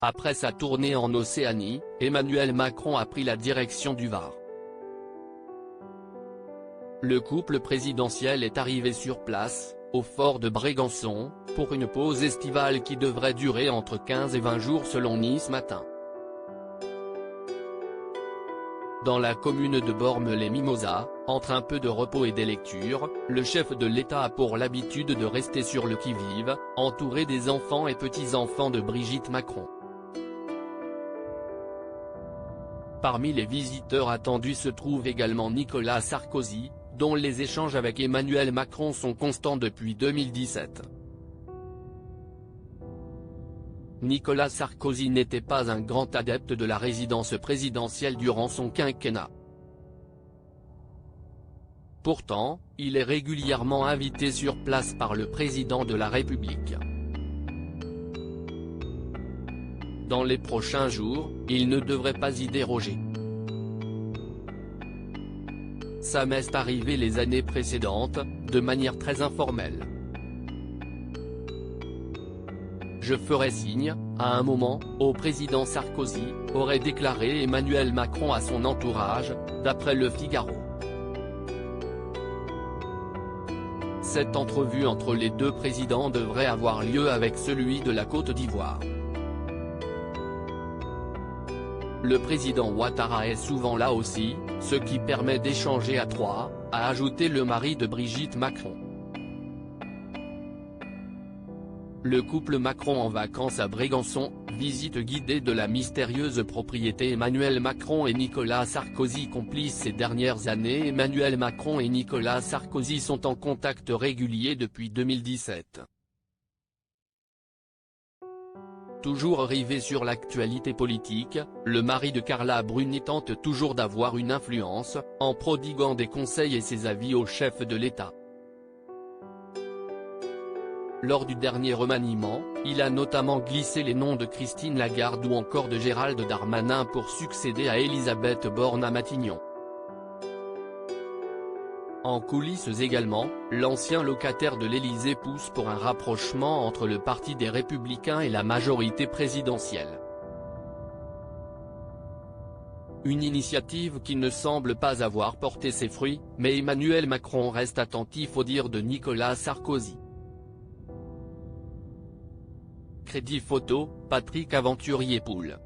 Après sa tournée en Océanie, Emmanuel Macron a pris la direction du Var. Le couple présidentiel est arrivé sur place, au fort de Brégançon, pour une pause estivale qui devrait durer entre 15 et 20 jours selon Nice Matin. Dans la commune de Bormes-les-Mimosas, entre un peu de repos et des lectures, le chef de l'État a pour l'habitude de rester sur le qui-vive, entouré des enfants et petits-enfants de Brigitte Macron. Parmi les visiteurs attendus se trouve également Nicolas Sarkozy, dont les échanges avec Emmanuel Macron sont constants depuis 2017. Nicolas Sarkozy n'était pas un grand adepte de la résidence présidentielle durant son quinquennat. Pourtant, il est régulièrement invité sur place par le président de la République. Dans les prochains jours, il ne devrait pas y déroger. Ça m'est arrivé les années précédentes, de manière très informelle. Je ferai signe, à un moment, au président Sarkozy, aurait déclaré Emmanuel Macron à son entourage, d'après Le Figaro. Cette entrevue entre les deux présidents devrait avoir lieu avec celui de la Côte d'Ivoire. Le président Ouattara est souvent là aussi, ce qui permet d'échanger à trois, a ajouté le mari de Brigitte Macron. Le couple Macron en vacances à Brégançon, visite guidée de la mystérieuse propriété. Emmanuel Macron et Nicolas Sarkozy complices ces dernières années. Emmanuel Macron et Nicolas Sarkozy sont en contact régulier depuis 2017. Toujours rivé sur l'actualité politique, le mari de Carla Bruni tente toujours d'avoir une influence, en prodiguant des conseils et ses avis au chef de l'État. Lors du dernier remaniement, il a notamment glissé les noms de Christine Lagarde ou encore de Gérald Darmanin pour succéder à Elisabeth Borne à Matignon. En coulisses également, l'ancien locataire de l'Élysée pousse pour un rapprochement entre le Parti des Républicains et la majorité présidentielle. Une initiative qui ne semble pas avoir porté ses fruits, mais Emmanuel Macron reste attentif aux dires de Nicolas Sarkozy. Crédit photo, Patrick Aventurier-Poul.